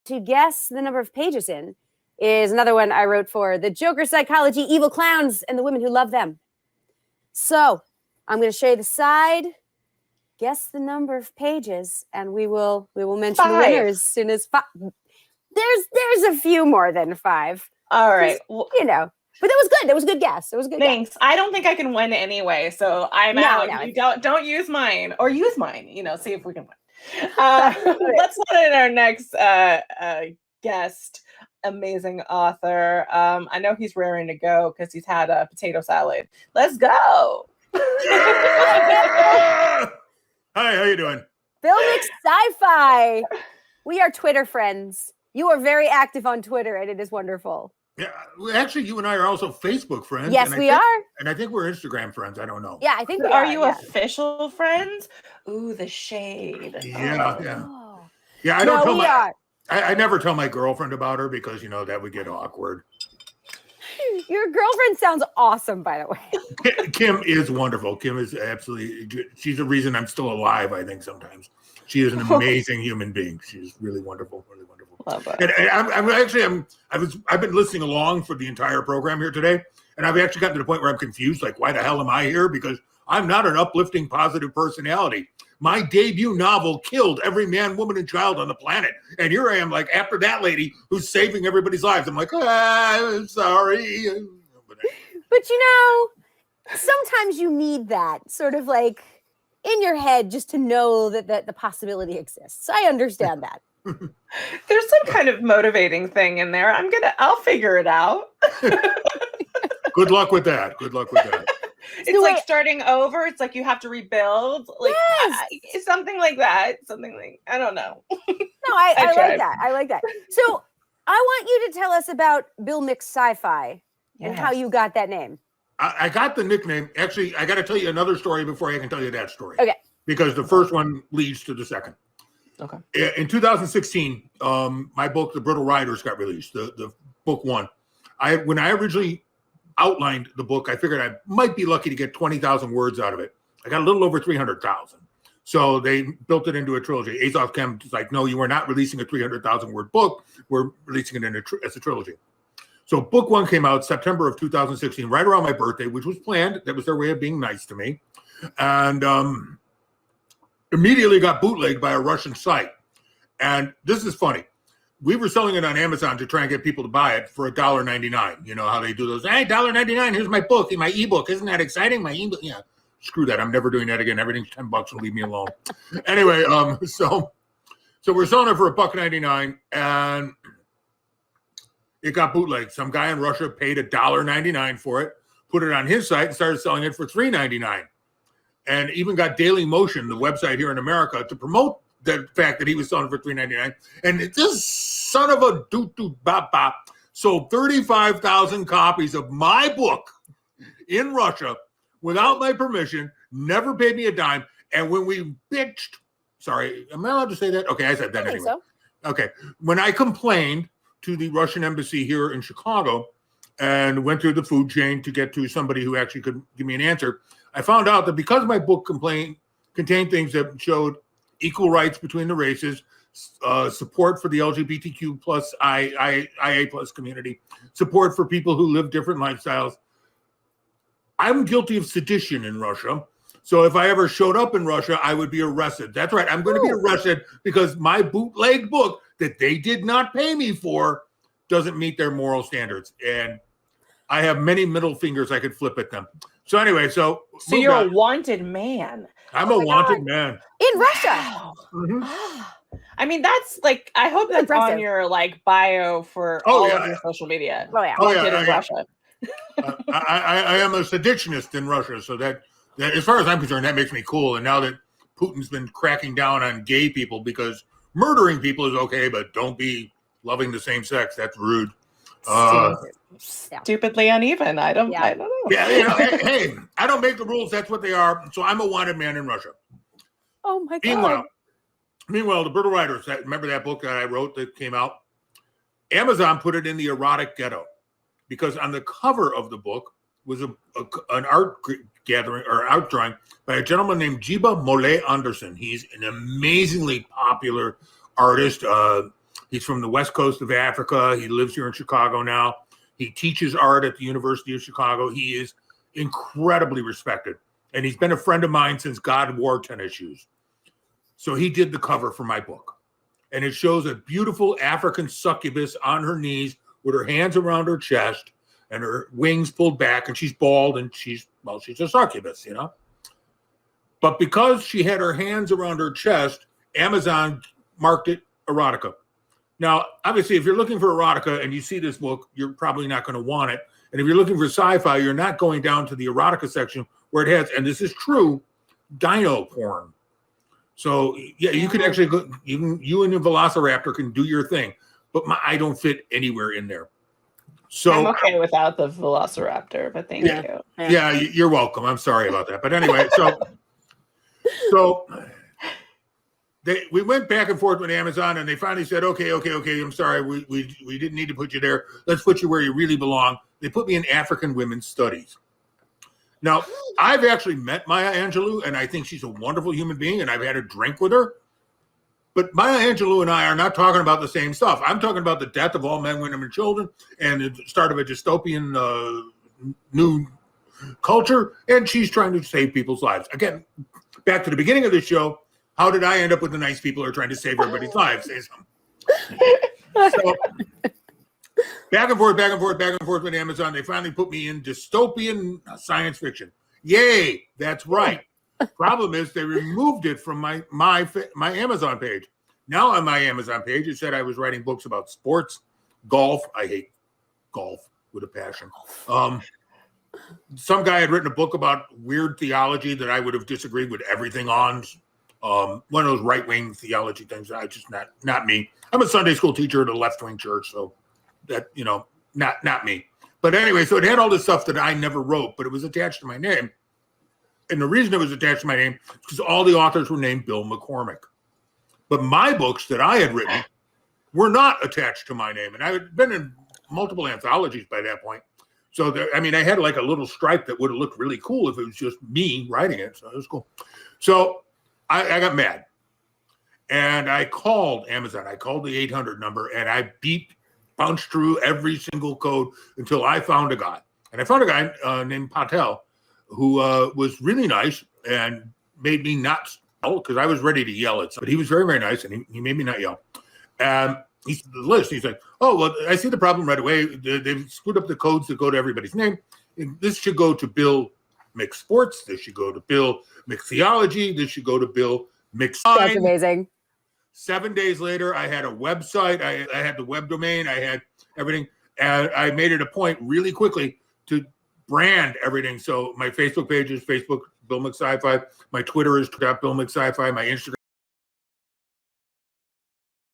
to guess the number of pages in is another one I wrote for The Joker Psychology, Evil Clowns, and the Women Who Love Them. So I'm going to show you the side, guess the number of pages, and we will mention the winners as soon as there's a few more than 5. All right. Well, you know, but that was good. That was a good guess. It was a good Thanks. guess. I don't think I can win anyway, so I'm out. No, you don't use mine, or use mine. You know, see if we can win. Let's let in our next guest. Amazing author. I know he's raring to go because he's had a potato salad. Let's go. Hi, how you doing? McSciFi. We are Twitter friends. You are very active on Twitter, and it is wonderful. Yeah, actually, you and I are also Facebook friends. Yes, we are. And I think we're Instagram friends. I don't know. Yeah, I think we are. Are you official friends? Ooh, the shade. Yeah, yeah. I don't tell I never tell my girlfriend about her because, you know, that would get awkward. Your girlfriend sounds awesome, by the way. Kim is wonderful. Kim is absolutely, she's the reason I'm still alive, I think, sometimes. She is an amazing human being. She's really wonderful, really wonderful. Love that. And I've been listening along for the entire program here today, and I've actually gotten to the point where I'm confused, like, why the hell am I here? Because I'm not an uplifting, positive personality. My debut novel killed every man, woman, and child on the planet. And here I am, like, after that lady who's saving everybody's lives. I'm like, I'm sorry. But, you know, sometimes you need that sort of like in your head just to know that the possibility exists. I understand that. There's some kind of motivating thing in there. I'll figure it out. Good luck with that. It's like starting over. It's like you have to rebuild. Like something like that. Something like, I don't know. No, I like that. I like that. So I want you to tell us about Bill McSciFi and how you got that name. I got the nickname. Actually, I got to tell you another story before I can tell you that story. Okay. Because the first one leads to the second. Okay. In 2016, my book, The Brittle Riders, got released. The book one. When I originally outlined the book, I figured I might be lucky to get 20,000 words out of it. I got a little over 300,000. So they built it into a trilogy. Azoth Chem was like, no, you are not releasing a 300,000 word book. We're releasing it as a trilogy. So book one came out September of 2016, right around my birthday, which was planned. That was their way of being nice to me. And immediately got bootlegged by a Russian site. And this is funny. We were selling it on Amazon to try and get people to buy it for $1.99. You know how they do those. Hey, $1.99, here's my book, my ebook. Isn't that exciting? My ebook. Yeah, screw that. I'm never doing that again. Everything's $10 and leave me alone. Anyway, so we're selling it for $1.99, and it got bootlegged. Some guy in Russia paid $1.99 for it, put it on his site, and started selling it for $3.99. And even got Daily Motion, the website here in America, to promote the fact that he was selling for $3.99. And this son of a doot-doot-bop-bop sold 35,000 copies of my book in Russia without my permission, never paid me a dime. And when we bitched, sorry, am I allowed to say that? Okay, I said that anyway. So. Okay, when I complained to the Russian embassy here in Chicago and went through the food chain to get to somebody who actually could give me an answer, I found out that because my book contained things that showed equal rights between the races, support for the LGBTQ plus IA plus community, support for people who live different lifestyles, I'm guilty of sedition in Russia. So if I ever showed up in Russia, I would be arrested. That's right. I'm going to be arrested because my bootleg book that they did not pay me for doesn't meet their moral standards. And I have many middle fingers I could flip at them. So anyway, so you're a wanted man. I'm a wanted man. In Russia. Wow. Mm-hmm. I mean, that's like, I hope that's on your like bio for all of your social media. Wanted in Russia. I am a seditionist in Russia. So that as far as I'm concerned, that makes me cool. And now that Putin's been cracking down on gay people because murdering people is okay, but don't be loving the same sex. That's rude. Stupidly uneven. I don't know. Yeah, you know, hey, I don't make the rules. That's what they are. So I'm a wanted man in Russia. Oh my God. Meanwhile, The Brittle Riders, remember that book that I wrote that came out? Amazon put it in the erotic ghetto because on the cover of the book was an art gathering or art drawing by a gentleman named Jiba Mole Anderson. He's an amazingly popular artist, He's from the west coast of Africa. He lives here in Chicago now. He teaches art at the University of Chicago. He is incredibly respected. And he's been a friend of mine since God wore tennis shoes. So he did the cover for my book. And it shows a beautiful African succubus on her knees with her hands around her chest and her wings pulled back, and she's bald, and she's a succubus, you know. But because she had her hands around her chest, Amazon marked it erotica. Now, obviously, if you're looking for erotica and you see this book, you're probably not going to want it. And if you're looking for sci-fi, you're not going down to the erotica section where it has, and this is true, dino porn. So, yeah, you can actually go, you and your Velociraptor can do your thing, but I don't fit anywhere in there. So I'm okay without the Velociraptor, but thank you. Yeah, you're welcome. I'm sorry about that. But anyway, so we went back and forth with Amazon, and they finally said, okay, I'm sorry, we didn't need to put you there. Let's put you where you really belong. They put me in African women's studies. Now, I've actually met Maya Angelou, and I think she's a wonderful human being, and I've had a drink with her. But Maya Angelou and I are not talking about the same stuff. I'm talking about the death of all men, women, and children, and the start of a dystopian new culture, and she's trying to save people's lives. Again, back to the beginning of the show, how did I end up with the nice people who are trying to save everybody's lives? So, back and forth with Amazon. They finally put me in dystopian science fiction. Yay, that's right. Problem is they removed it from my Amazon page. Now on my Amazon page, it said I was writing books about sports, golf. I hate golf with a passion. Some guy had written a book about weird theology that I would have disagreed with everything on. One of those right-wing theology things. I just not me. I'm a Sunday school teacher at a left-wing church, so that, not me. But anyway, so it had all this stuff that I never wrote, but it was attached to my name. And the reason it was attached to my name is because all the authors were named Bill McCormick. But my books that I had written were not attached to my name. And I had been in multiple anthologies by that point. So, I had like a little stripe that would have looked really cool if it was just me writing it. So it was cool. So I got mad. And I called Amazon. I called the 800 number, and I bounced through every single code until I found a guy. And I found a guy named Patel, who was really nice and made me not yell, because I was ready to yell at something. But he was very, very nice, and he made me not yell. And he's the list. He's like, oh, well, I see the problem right away. They've screwed up the codes that go to everybody's name. This should go to Bill McSports. This should go to Bill McTheology. This should go to Bill McScience. That's amazing. 7 days later, I had a website. I had the web domain. I had everything. And I made it a point really quickly to brand everything. So my Facebook page is Facebook Bill McSciFi. My Twitter is Bill McSciFi. My Instagram